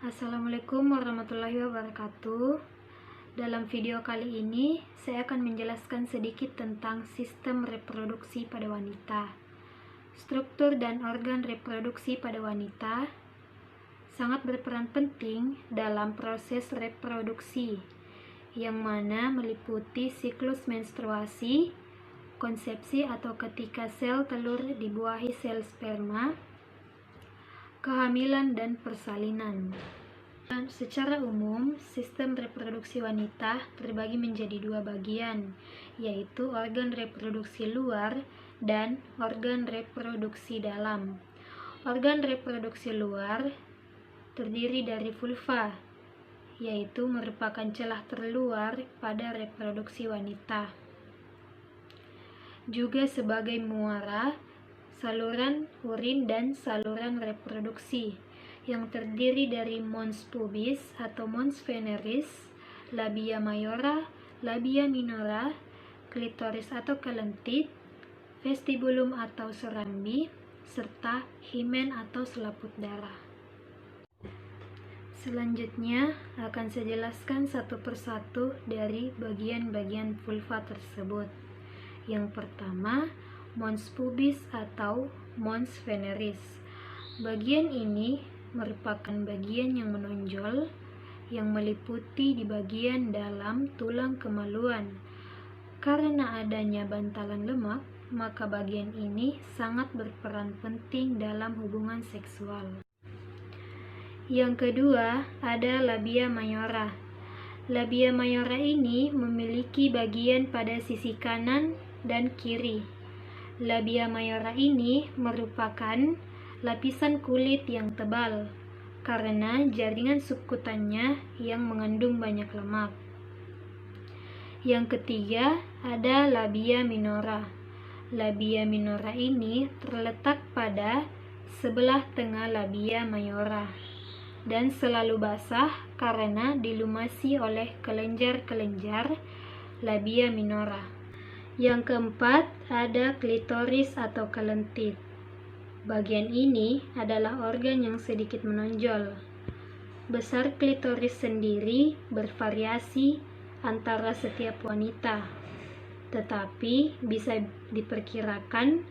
Assalamualaikum warahmatullahi wabarakatuh. Dalam video kali ini, saya akan menjelaskan sedikit tentang sistem reproduksi pada wanita. Struktur dan organ reproduksi pada wanita sangat berperan penting dalam proses reproduksi, yang mana meliputi siklus menstruasi, konsepsi atau ketika sel telur dibuahi sel sperma, kehamilan dan persalinan. Dan secara umum, sistem reproduksi wanita terbagi menjadi dua bagian, yaitu organ reproduksi luar dan organ reproduksi dalam. Organ reproduksi luar terdiri dari vulva, yaitu merupakan celah terluar pada reproduksi wanita. Juga sebagai muara, saluran urin dan saluran reproduksi yang terdiri dari mons pubis atau mons veneris, labia mayora, labia minora, klitoris atau kelentit, vestibulum atau serambi, serta himen atau selaput darah. Selanjutnya akan saya jelaskan satu persatu dari bagian-bagian vulva tersebut. Yang pertama, mons pubis atau mons veneris. Bagian ini merupakan bagian yang menonjol yang meliputi di bagian dalam tulang kemaluan. Karena adanya bantalan lemak, maka bagian ini sangat berperan penting dalam hubungan seksual. Yang kedua, ada labia mayora. Labia mayora ini memiliki bagian pada sisi kanan dan kiri. Labia mayora ini merupakan lapisan kulit yang tebal karena jaringan subkutannya yang mengandung banyak lemak. Yang ketiga, ada labia minora. Labia minora ini terletak pada sebelah tengah labia mayora dan selalu basah karena dilumasi oleh kelenjar-kelenjar labia minora. Yang keempat, ada klitoris atau kelentit. Bagian ini adalah organ yang sedikit menonjol. Besar klitoris sendiri bervariasi antara setiap wanita, tetapi bisa diperkirakan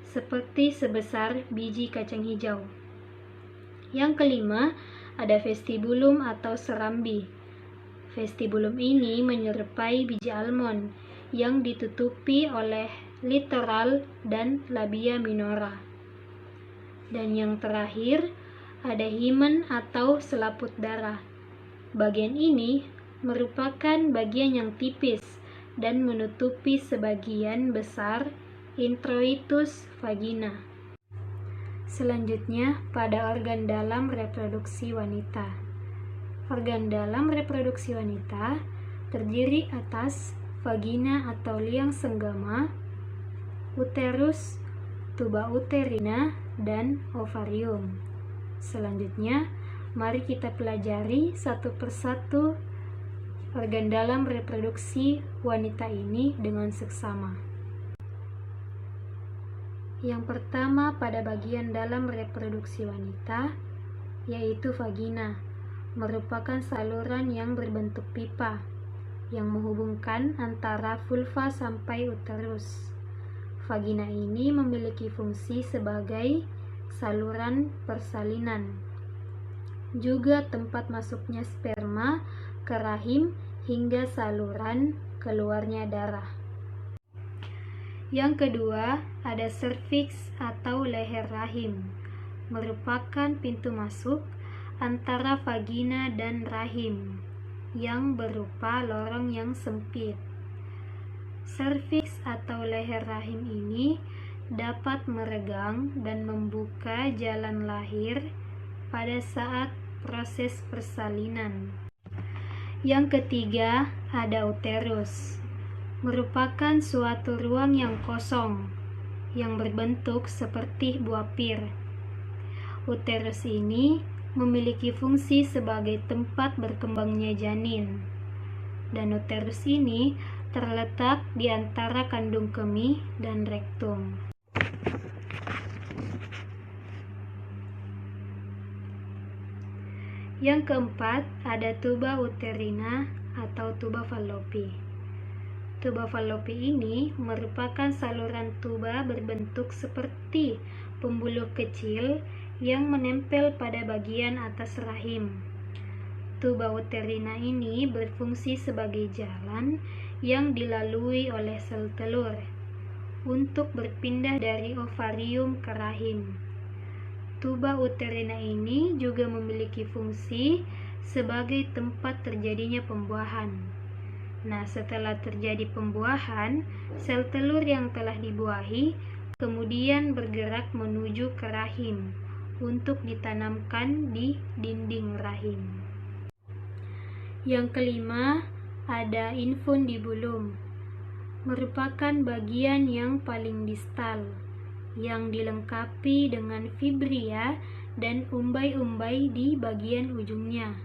seperti sebesar biji kacang hijau. Yang kelima, ada vestibulum atau serambi. Vestibulum ini menyerupai biji almond yang ditutupi oleh literal dan labia minora. Dan yang terakhir, ada himen atau selaput darah. Bagian ini merupakan bagian yang tipis dan menutupi sebagian besar introitus vagina. Selanjutnya, pada organ dalam reproduksi wanita. Organ dalam reproduksi wanita terdiri atas vagina atau liang senggama, uterus, tuba uterina, dan ovarium. Selanjutnya, mari kita pelajari satu persatu organ dalam reproduksi wanita ini dengan seksama. Yang pertama pada bagian dalam reproduksi wanita, yaitu vagina, merupakan saluran yang berbentuk pipa yang menghubungkan antara vulva sampai uterus. Vagina ini memiliki fungsi sebagai saluran persalinan, juga tempat masuknya sperma ke rahim hingga saluran keluarnya darah. Yang kedua, ada serviks atau leher rahim, merupakan pintu masuk antara vagina dan rahim yang berupa lorong yang sempit. Serviks atau leher rahim ini dapat meregang dan membuka jalan lahir pada saat proses persalinan. Yang ketiga, ada uterus, merupakan suatu ruang yang kosong yang berbentuk seperti buah pir. Uterus ini memiliki fungsi sebagai tempat berkembangnya janin, dan uterus ini terletak di antara kandung kemih dan rektum. Yang keempat, ada tuba uterina atau tuba fallopi. Tuba fallopi ini merupakan saluran tuba berbentuk seperti pembuluh kecil yang menempel pada bagian atas rahim. Tuba uterina ini berfungsi sebagai jalan yang dilalui oleh sel telur untuk berpindah dari ovarium ke rahim. Tuba uterina ini juga memiliki fungsi sebagai tempat terjadinya pembuahan. Nah, setelah terjadi pembuahan, sel telur yang telah dibuahi kemudian bergerak menuju ke rahim untuk ditanamkan di dinding rahim. Yang kelima, ada infundibulum, merupakan bagian yang paling distal yang dilengkapi dengan fibria dan umbai-umbai di bagian ujungnya.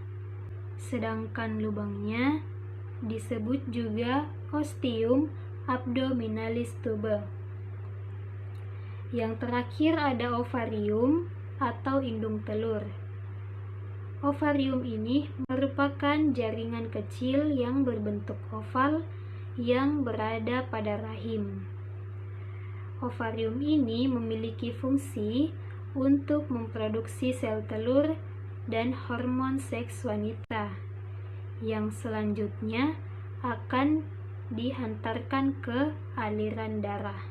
Sedangkan lubangnya disebut juga ostium abdominalis tuba. Yang terakhir ada ovarium atau indung telur. Ovarium ini merupakan jaringan kecil yang berbentuk oval yang berada pada rahim. Ovarium ini memiliki fungsi untuk memproduksi sel telur dan hormon seks wanita yang selanjutnya akan dihantarkan ke aliran darah.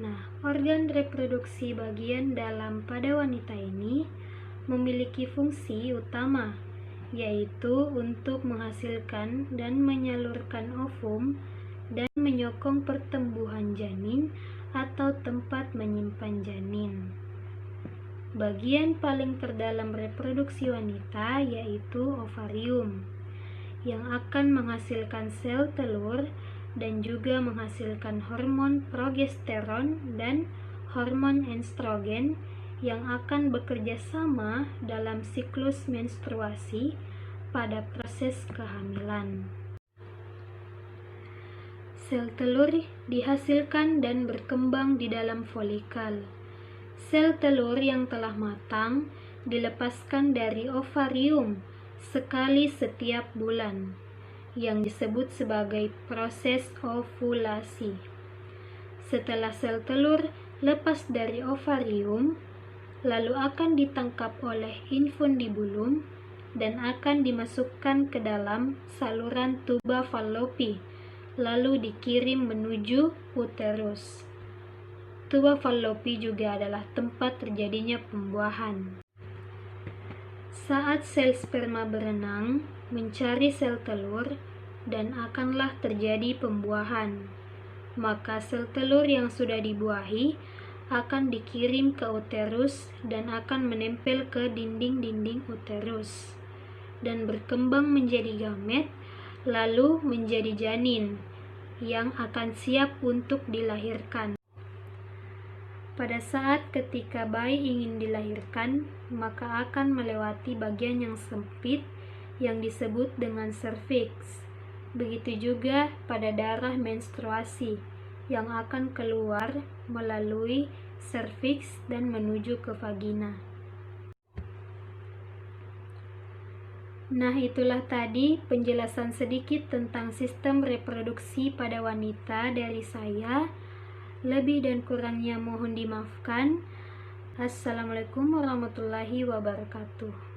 Nah, organ reproduksi bagian dalam pada wanita ini memiliki fungsi utama, yaitu untuk menghasilkan dan menyalurkan ovum dan menyokong pertumbuhan janin atau tempat menyimpan janin. Bagian paling terdalam reproduksi wanita yaitu ovarium, yang akan menghasilkan sel telur dan juga menghasilkan hormon progesteron dan hormon estrogen yang akan bekerja sama dalam siklus menstruasi pada proses kehamilan. Sel telur dihasilkan dan berkembang di dalam folikel. Sel telur yang telah matang dilepaskan dari ovarium sekali setiap bulan, yang disebut sebagai proses ovulasi. Setelah sel telur lepas dari ovarium, lalu akan ditangkap oleh infundibulum dan akan dimasukkan ke dalam saluran tuba fallopi, lalu dikirim menuju uterus. Tuba fallopi juga adalah tempat terjadinya pembuahan. Saat sel sperma berenang mencari sel telur dan akanlah terjadi pembuahan, maka sel telur yang sudah dibuahi akan dikirim ke uterus dan akan menempel ke dinding-dinding uterus dan berkembang menjadi gamet, lalu menjadi janin yang akan siap untuk dilahirkan. Pada saat ketika bayi ingin dilahirkan, maka akan melewati bagian yang sempit yang disebut dengan serviks. Begitu juga pada darah menstruasi yang akan keluar melalui serviks dan menuju ke vagina. Nah, itulah tadi penjelasan sedikit tentang sistem reproduksi pada wanita dari saya. Lebih dan kurangnya mohon dimaafkan. Assalamualaikum warahmatullahi wabarakatuh.